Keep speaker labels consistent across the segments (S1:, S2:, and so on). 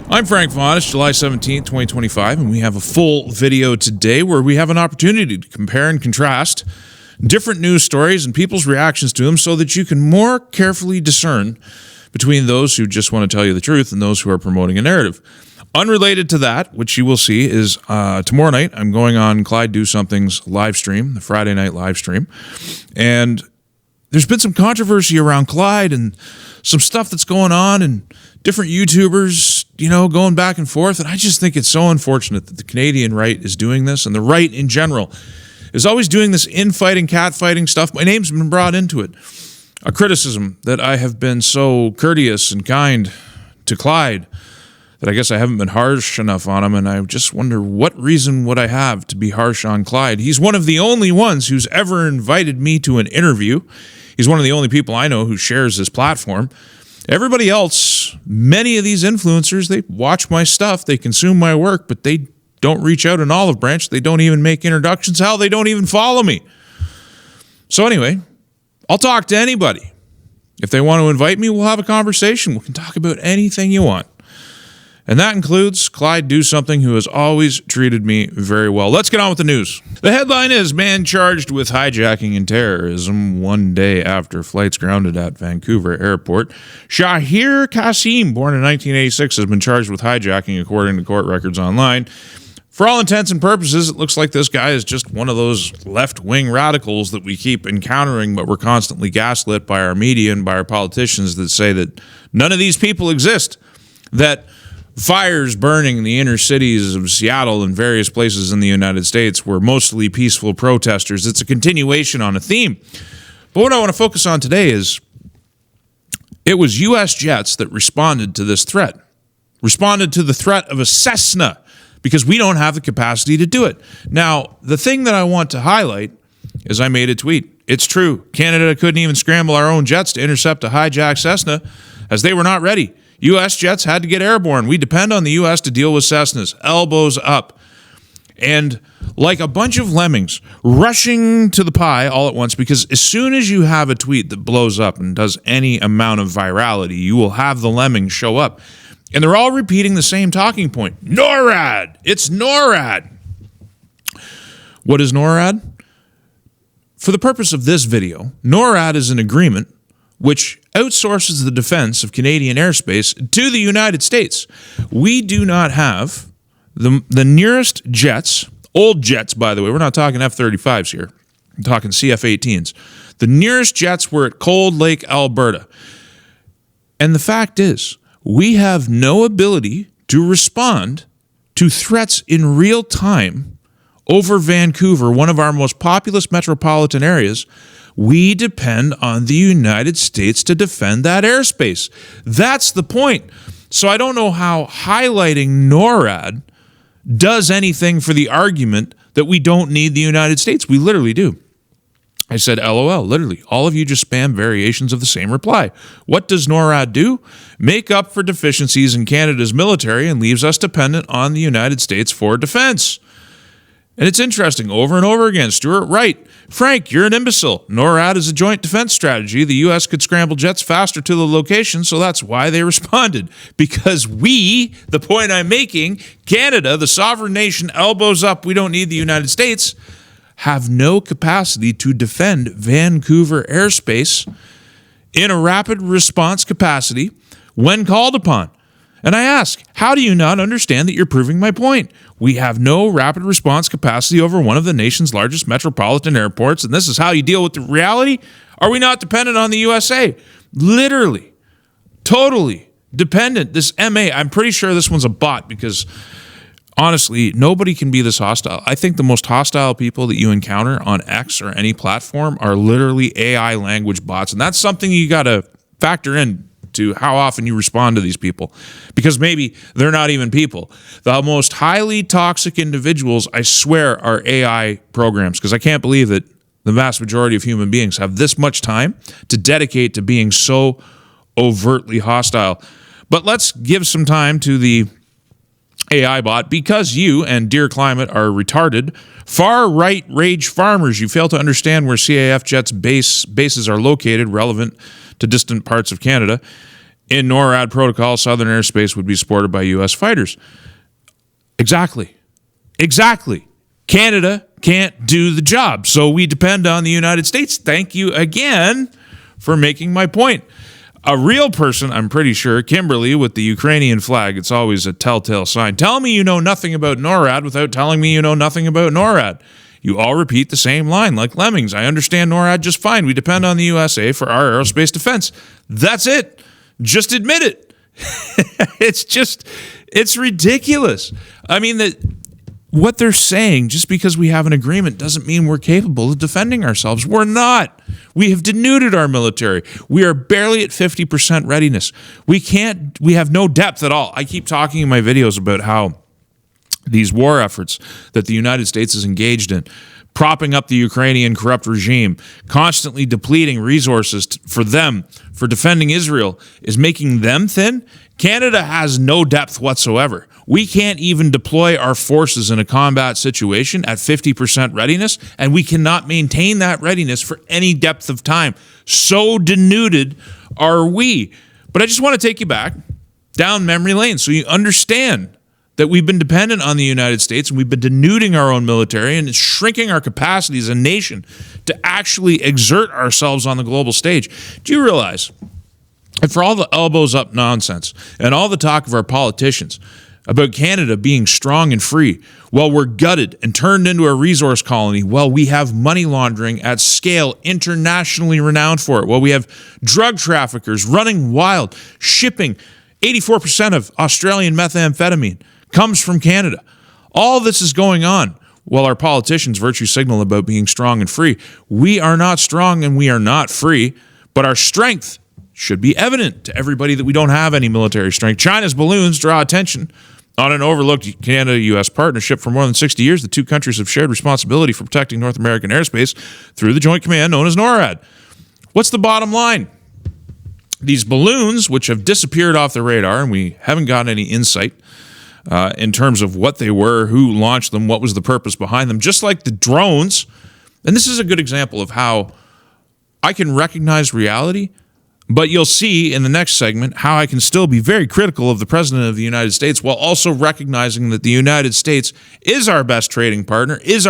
S1: I'm Frank Vaughn. It's July 17th, 2025, and we have a full video today where we have an opportunity to compare and contrast different news stories and people's reactions to them so that you can more carefully discern between those who just want to tell you the truth and those who are promoting a narrative. Unrelated to that, which you will see, is tomorrow night I'm going on Clyde Do Something's live stream, the Friday night live stream, and there's been some controversy around Clyde and some stuff that's going on and different YouTubers, going back and forth. And I just think it's so unfortunate that the Canadian right is doing this, and the right in general is always doing this infighting, catfighting stuff. My name's been brought into it. A criticism that I have been so courteous and kind to Clyde that I guess I haven't been harsh enough on him, and I just wonder what reason would I have to be harsh on Clyde. He's one of the only ones who's ever invited me to an interview. He's one of the only people I know who shares his platform. Everybody else, many of these influencers, they watch my stuff, they consume my work, but they don't reach out an olive branch. They don't even make introductions. Hell, they don't even follow me. So anyway, I'll talk to anybody. If they want to invite me, we'll have a conversation. We can talk about anything you want. And that includes Clyde Do Something, who has always treated me very well. Let's get on with the news. The headline is, man charged with hijacking and terrorism one day after flights grounded at Vancouver airport. Shahir Qasim, born in 1986, has been charged with hijacking, according to court records online. For all intents and purposes, it looks like this guy is just one of those left-wing radicals that we keep encountering, but we're constantly gaslit by our media and by our politicians that say that none of these people exist, that fires burning in the inner cities of Seattle and various places in the United States were mostly peaceful protesters. It's a continuation on a theme. But what I want to focus on today is it was U.S. jets that responded to this threat, responded to the threat of a Cessna, because we don't have the capacity to do it. Now, the thing that I want to highlight is I made a tweet. It's true. Canada couldn't even scramble our own jets to intercept a hijacked Cessna as they were not ready. U.S. jets had to get airborne. We depend on the U.S. to deal with Cessnas, elbows up. And like a bunch of lemmings rushing to the pie all at once, because as soon as you have a tweet that blows up and does any amount of virality, you will have the lemmings show up. And they're all repeating the same talking point. NORAD! It's NORAD! What is NORAD? For the purpose of this video, NORAD is an agreement which outsources the defense of Canadian airspace to the United States. We do not have the nearest jets, old jets, by the way. We're not talking F-35s here. I'm talking CF-18s. The nearest jets were at Cold Lake, Alberta. And the fact is, we have no ability to respond to threats in real time over Vancouver, one of our most populous metropolitan areas. We depend on the United States to defend that airspace. That's the point. So I don't know how highlighting NORAD does anything for the argument that we don't need the United States. We literally do. I said, LOL, literally. All of you just spam variations of the same reply. What does NORAD do? Make up for deficiencies in Canada's military and leaves us dependent on the United States for defense. And it's interesting, over and over again, Stuart Wright, Frank, you're an imbecile. NORAD is a joint defense strategy. The U.S. could scramble jets faster to the location, so that's why they responded. Because we, the point I'm making, Canada, the sovereign nation, elbows up, we don't need the United States, have no capacity to defend Vancouver airspace in a rapid response capacity when called upon. And I ask, how do you not understand that you're proving my point? We have no rapid response capacity over one of the nation's largest metropolitan airports, and this is how you deal with the reality? Are we not dependent on the USA? Literally, totally dependent. This MA, I'm pretty sure this one's a bot because, honestly, nobody can be this hostile. I think the most hostile people that you encounter on X or any platform are literally AI language bots, and that's something you got to factor in to how often you respond to these people, because maybe they're not even people. The most highly toxic individuals, I swear, are AI programs, because I can't believe that the vast majority of human beings have this much time to dedicate to being so overtly hostile. But let's give some time to the AI bot. Because you and Dear Climate are retarded, far-right rage farmers, you fail to understand where CAF jets bases are located, relevant to distant parts of Canada. in NORAD protocol, southern airspace would be supported by U.S. fighters. Exactly. Canada can't do the job, so we depend on the United States. Thank you again for making my point. A real person, I'm pretty sure, Kimberly, with the Ukrainian flag, it's always a telltale sign. Tell me you know nothing about NORAD without telling me you know nothing about NORAD. You all repeat the same line like lemmings. I understand NORAD just fine. We depend on the USA for our aerospace defense. That's it. Just admit it. It's ridiculous. I mean, what they're saying, just because we have an agreement doesn't mean we're capable of defending ourselves. We're not. We have denuded our military. We are barely at 50% readiness. We have no depth at all. I keep talking in my videos about how these war efforts that the United States is engaged in, propping up the Ukrainian corrupt regime, constantly depleting resources for them, for defending Israel, is making them thin. Canada has no depth whatsoever. We can't even deploy our forces in a combat situation at 50% readiness, and we cannot maintain that readiness for any depth of time. So denuded are we. But I just want to take you back down memory lane so you understand that we've been dependent on the United States and we've been denuding our own military and shrinking our capacity as a nation to actually exert ourselves on the global stage. Do you realize that for all the elbows up nonsense and all the talk of our politicians about Canada being strong and free, well, we're gutted and turned into a resource colony, well, we have money laundering at scale, internationally renowned for it, well, we have drug traffickers running wild, shipping 84% of Australian methamphetamine comes from Canada. All this is going on while our politicians virtue signal about being strong and free. We are not strong and we are not free, but our strength should be evident to everybody that we don't have any military strength. China's balloons draw attention on an overlooked Canada-U.S. partnership. For more than 60 years, the two countries have shared responsibility for protecting North American airspace through the joint command known as NORAD. What's the bottom line? These balloons, which have disappeared off the radar, and we haven't gotten any insight in terms of what they were, who launched them, what was the purpose behind them, just like the drones. And this is a good example of how I can recognize reality, but you'll see in the next segment how I can still be very critical of the President of the United States while also recognizing that the United States is our best trading partner, is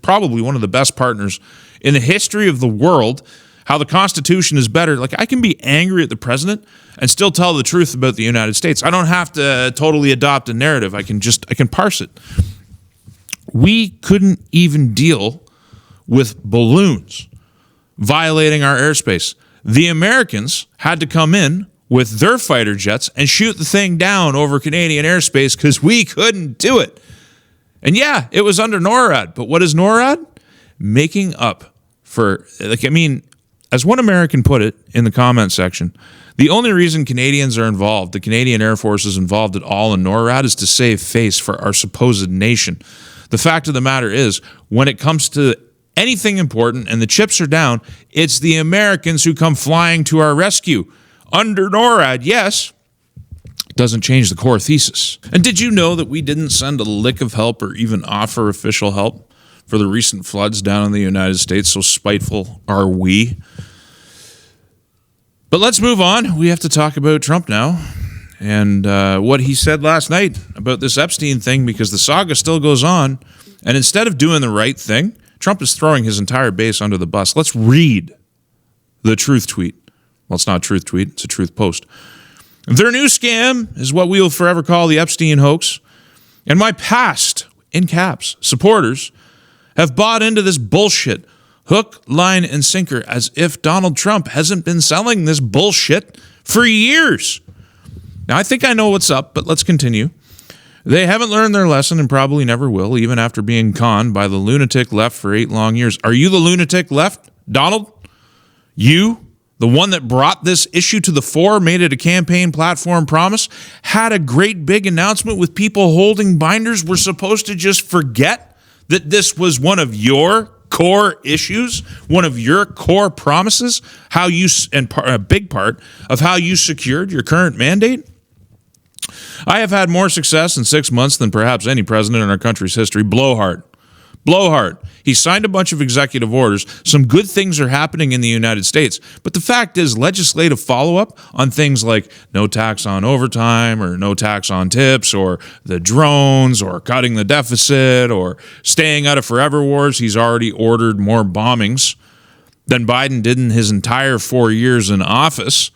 S1: probably one of the best partners in the history of the world, how the Constitution is better. Like, I can be angry at the president and still tell the truth about the United States. I don't have to totally adopt a narrative. I can parse it. We couldn't even deal with balloons violating our airspace. The Americans had to come in with their fighter jets and shoot the thing down over Canadian airspace because we couldn't do it. And yeah, it was under NORAD. But what is NORAD? Making up for, as one American put it in the comment section, the only reason Canadians are involved, the Canadian Air Force is involved at all in NORAD, is to save face for our supposed nation. The fact of the matter is, when it comes to anything important and the chips are down, it's the Americans who come flying to our rescue. Under NORAD, yes, it doesn't change the core thesis. And did you know that we didn't send a lick of help or even offer official help for the recent floods down in the United States? So spiteful are we. But let's move on. We have to talk about Trump now and what he said last night about this Epstein thing, because the saga still goes on. And instead of doing the right thing, Trump is throwing his entire base under the bus. Let's read the truth tweet. Well, it's not a truth tweet. It's a truth post. Their new scam is what we will forever call the Epstein hoax. And my past, in caps, supporters have bought into this bullshit hook, line, and sinker, as if Donald Trump hasn't been selling this bullshit for years. Now, I think I know what's up, but let's continue. They haven't learned their lesson and probably never will, even after being conned by the lunatic left for 8 long years. Are you the lunatic left, Donald? You, the one that brought this issue to the fore, made it a campaign platform promise, had a great big announcement with people holding binders. We're supposed to just forget that this was one of your core issues, one of your core promises, a big part of how you secured your current mandate? I have had more success in 6 months than perhaps any president in our country's history. Blowhard. Blowhard. He signed a bunch of executive orders. Some good things are happening in the United States. But the fact is, legislative follow-up on things like no tax on overtime or no tax on tips or the drones or cutting the deficit or staying out of forever wars. He's already ordered more bombings than Biden did in his entire 4 years in office.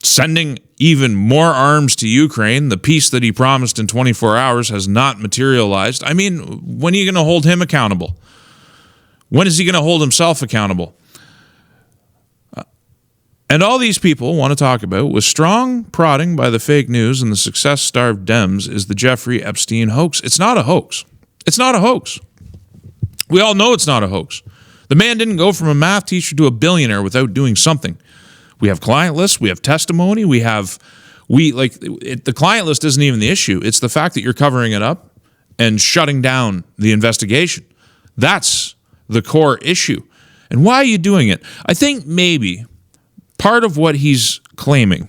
S1: Sending even more arms to Ukraine. The peace that he promised in 24 hours has not materialized. I mean, when are you going to hold him accountable? When is he going to hold himself accountable? And all these people want to talk about, with strong prodding by the fake news and the success-starved Dems, is the Jeffrey Epstein hoax. It's not a hoax. It's not a hoax. We all know it's not a hoax. The man didn't go from a math teacher to a billionaire without doing something. We have client lists, we have testimony, the client list isn't even the issue. It's the fact that you're covering it up and shutting down the investigation. That's the core issue. And why are you doing it? I think maybe part of what he's claiming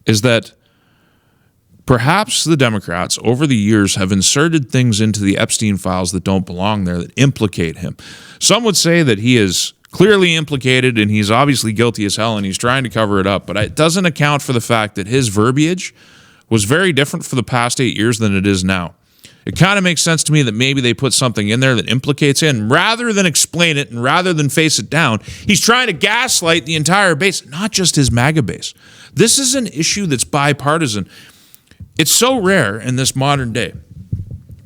S1: is that perhaps the Democrats over the years have inserted things into the Epstein files that don't belong there, that implicate him. Some would say that he is clearly implicated and he's obviously guilty as hell and he's trying to cover it up, but it doesn't account for the fact that his verbiage was very different for the past 8 years than it is now. It kind of makes sense to me that maybe they put something in there that implicates him. Rather than explain it and rather than face it down, he's trying to gaslight the entire base, not just his MAGA base. This is an issue that's bipartisan. It's so rare in this modern day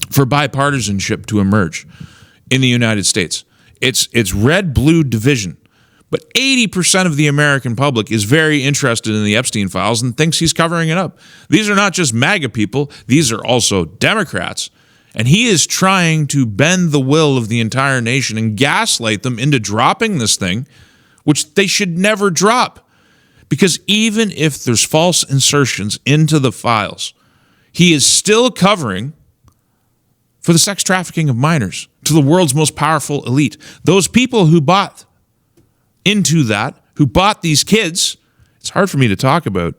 S1: for bipartisanship to emerge in the United States. It's red-blue division. But 80% of the American public is very interested in the Epstein files and thinks he's covering it up. These are not just MAGA people. These are also Democrats. And he is trying to bend the will of the entire nation and gaslight them into dropping this thing, which they should never drop. Because even if there's false insertions into the files, he is still covering for the sex trafficking of minors to the world's most powerful elite. Those people who bought into that, who bought these kids, it's hard for me to talk about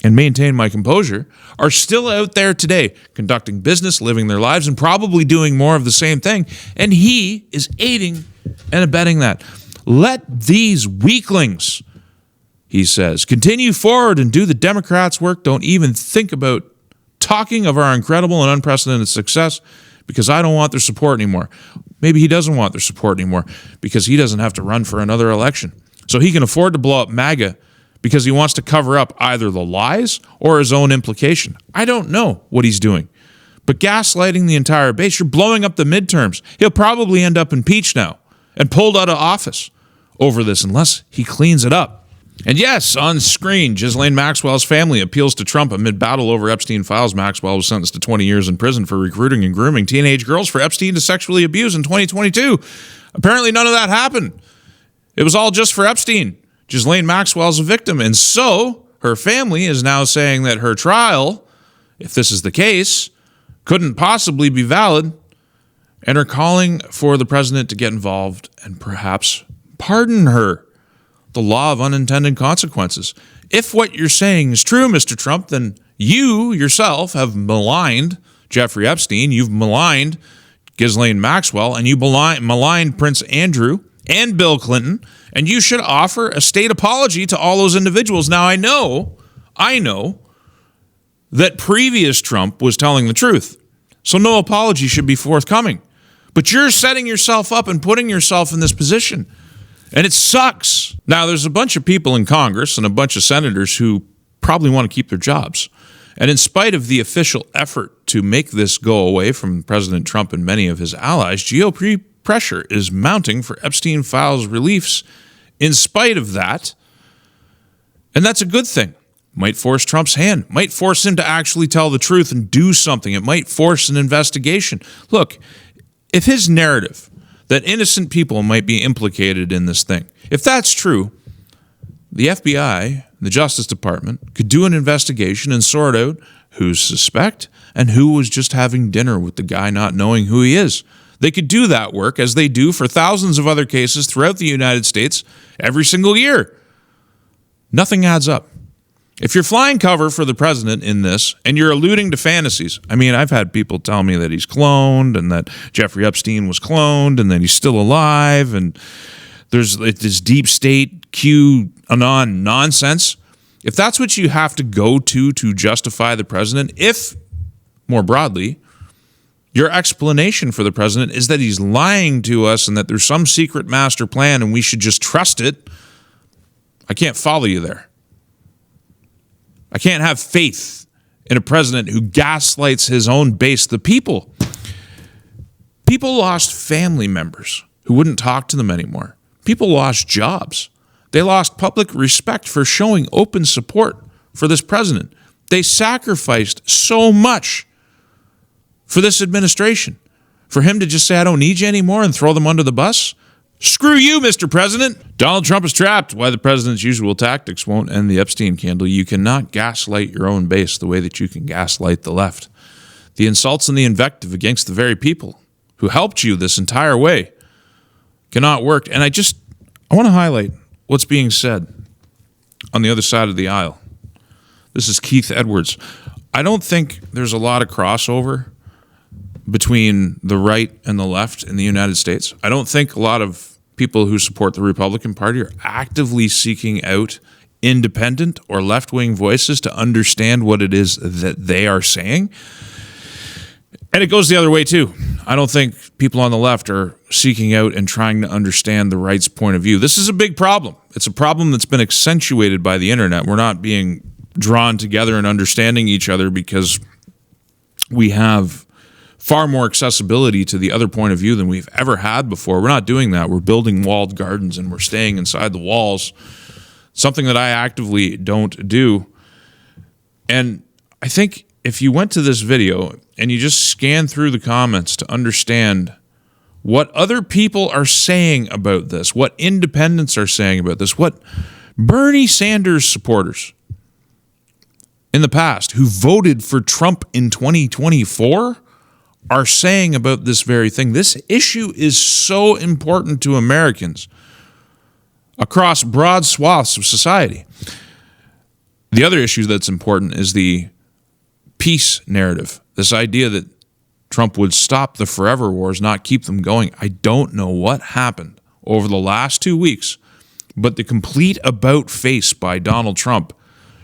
S1: and maintain my composure, are still out there today conducting business, living their lives, and probably doing more of the same thing. And he is aiding and abetting that. Let these weaklings, he says, continue forward and do the Democrats' work. Don't even think about talking of our incredible and unprecedented success, because I don't want their support anymore. Maybe he doesn't want their support anymore because he doesn't have to run for another election. So he can afford to blow up MAGA because he wants to cover up either the lies or his own implication. I don't know what he's doing. But gaslighting the entire base, you're blowing up the midterms. He'll probably end up impeached now and pulled out of office over this unless he cleans it up. And yes, on screen, Ghislaine Maxwell's family appeals to Trump amid battle over Epstein files. Maxwell was sentenced to 20 years in prison for recruiting and grooming teenage girls for Epstein to sexually abuse in 2022. Apparently none of that happened. It was all just for Epstein. Ghislaine Maxwell's a victim. And so her family is now saying that her trial, if this is the case, couldn't possibly be valid, and are calling for the president to get involved and perhaps pardon her. The law of unintended consequences. If what you're saying is true, Mr. Trump, then you yourself have maligned Jeffrey Epstein, you've maligned Ghislaine Maxwell, and you maligned Prince Andrew and Bill Clinton, and you should offer a state apology to all those individuals. Now, I know that previous Trump was telling the truth, so no apology should be forthcoming. But you're setting yourself up and putting yourself in this position. And it sucks. Now, there's a bunch of people in Congress and a bunch of senators who probably want to keep their jobs. And in spite of the official effort to make this go away from President Trump and many of his allies, GOP pressure is mounting for Epstein files reliefs in spite of that. And that's a good thing. Might force Trump's hand, might force him to actually tell the truth and do something. It might force an investigation. Look, if his narrative that innocent people might be implicated in this thing, if that's true, the FBI, the Justice Department, could do an investigation and sort out who's suspect and who was just having dinner with the guy not knowing who he is. They could do that work as they do for thousands of other cases throughout the United States every single year. Nothing adds up. If you're flying cover for the president in this and you're alluding to fantasies, I mean, I've had people tell me that he's cloned and that Jeffrey Epstein was cloned and that he's still alive and there's this deep state QAnon nonsense. If that's what you have to go to justify the president, if, more broadly, your explanation for the president is that he's lying to us and that there's some secret master plan and we should just trust it, I can't follow you there. I can't have faith in a president who gaslights his own base, the people. People lost family members who wouldn't talk to them anymore. People lost jobs. They lost public respect for showing open support for this president. They sacrificed so much for this administration. For him to just say, I don't need you anymore and throw them under the bus? Screw you, Mr. President. Donald Trump is trapped. Why the president's usual tactics won't end the Epstein candle. You cannot gaslight your own base the way that you can gaslight the left. The insults and the invective against the very people who helped you this entire way cannot work. And I want to highlight what's being said on the other side of the aisle. This is Keith Edwards. I don't think there's a lot of crossover between the right and the left in the United States. I don't think a lot of people who support the Republican Party are actively seeking out independent or left-wing voices to understand what it is that they are saying. And it goes the other way, too. I don't think people on the left are seeking out and trying to understand the right's point of view. This is a big problem. It's a problem that's been accentuated by the internet. We're not being drawn together and understanding each other because we have far more accessibility to the other point of view than we've ever had before. We're not doing that. We're building walled gardens and we're staying inside the walls, something that I actively don't do. And I think if you went to this video and you just scan through the comments to understand what other people are saying about this, what independents are saying about this, what Bernie Sanders supporters in the past who voted for Trump in 2024 are saying about this very thing. This issue is so important to Americans across broad swaths of society. The other issue that's important is the peace narrative, this idea that Trump would stop the forever wars, not keep them going. I don't know what happened over the last 2 weeks, but the complete about face by Donald Trump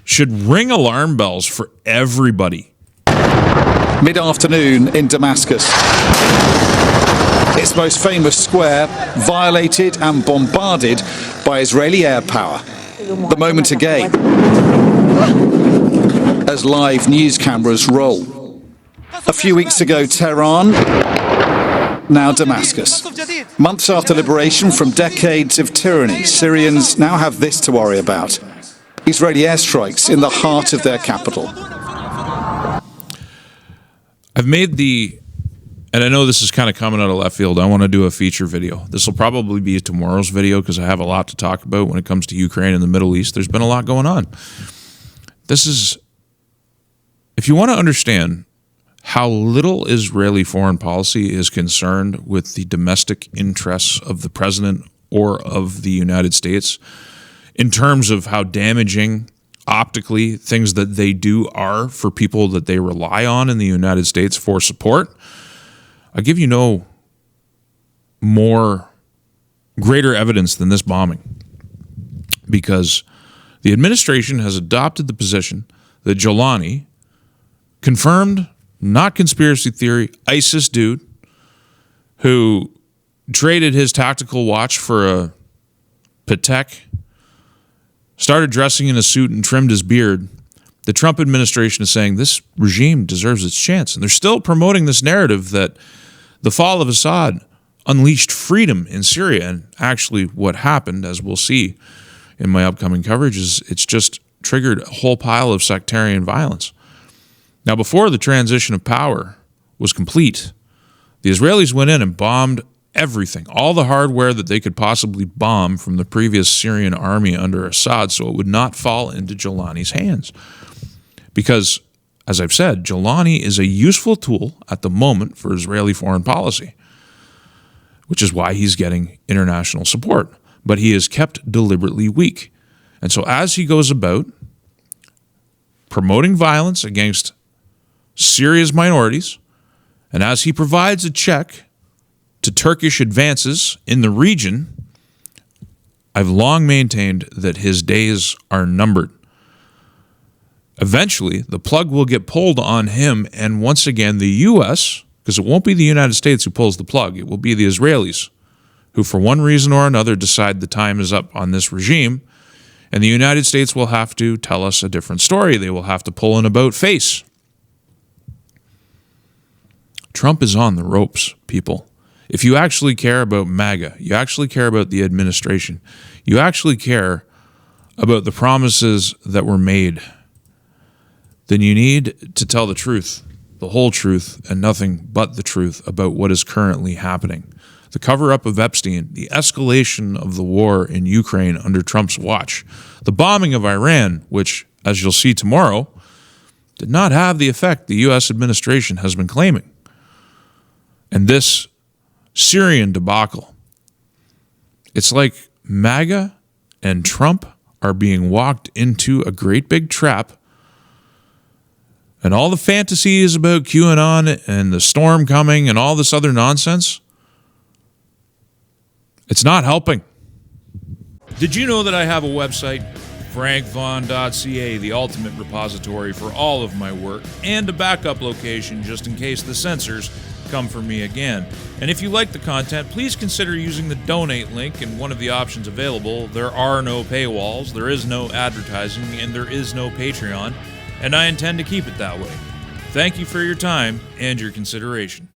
S1: should ring alarm bells for everybody.
S2: Mid-afternoon in Damascus. Its most famous square violated and bombarded by Israeli air power. The moment again as live news cameras roll. A few weeks ago, Tehran, now Damascus. Months after liberation from decades of tyranny, Syrians now have this to worry about. Israeli airstrikes in the heart of their capital.
S1: I've made and I know this is kind of coming out of left field, I want to do a feature video. This will probably be tomorrow's video because I have a lot to talk about when it comes to Ukraine and the Middle East. There's been a lot going on. If you want to understand how little Israeli foreign policy is concerned with the domestic interests of the president or of the United States, in terms of how damaging optically things that they do are for people that they rely on in the United States for support, I'll give you no greater evidence than this bombing, because the administration has adopted the position that Jolani, confirmed, not conspiracy theory, ISIS dude, who traded his tactical watch for a Patek, started dressing in a suit and trimmed his beard, the Trump administration is saying this regime deserves its chance. And they're still promoting this narrative that the fall of Assad unleashed freedom in Syria. And actually what happened, as we'll see in my upcoming coverage, is it's just triggered a whole pile of sectarian violence. Now, before the transition of power was complete, the Israelis went in and bombed everything, all the hardware that they could possibly bomb from the previous Syrian army under Assad, so it would not fall into Jolani's hands. Because, as I've said, Jolani is a useful tool at the moment for Israeli foreign policy, which is why he's getting international support. But he is kept deliberately weak. And so as he goes about promoting violence against Syria's minorities, and as he provides a check to Turkish advances in the region, I've long maintained that his days are numbered. Eventually, the plug will get pulled on him, and once again, the U.S., because it won't be the United States who pulls the plug, it will be the Israelis, who for one reason or another decide the time is up on this regime, and the United States will have to tell us a different story. They will have to pull an about face. Trump is on the ropes, people. If you actually care about MAGA, you actually care about the administration, you actually care about the promises that were made, then you need to tell the truth, the whole truth, and nothing but the truth about what is currently happening. The cover-up of Epstein, the escalation of the war in Ukraine under Trump's watch, the bombing of Iran, which, as you'll see tomorrow, did not have the effect the U.S. administration has been claiming. And this Syrian debacle, it's like MAGA and Trump are being walked into a great big trap, and all the fantasies about QAnon and the storm coming and all this other nonsense, it's not helping. Did you know that I have a website, frankvaughn.ca, the ultimate repository for all of my work, and a backup location just in case the censors come for me again? And if you like the content, please consider using the donate link in one of the options available. There are no paywalls, there is no advertising, and there is no Patreon, and I intend to keep it that way. Thank you for your time and your consideration.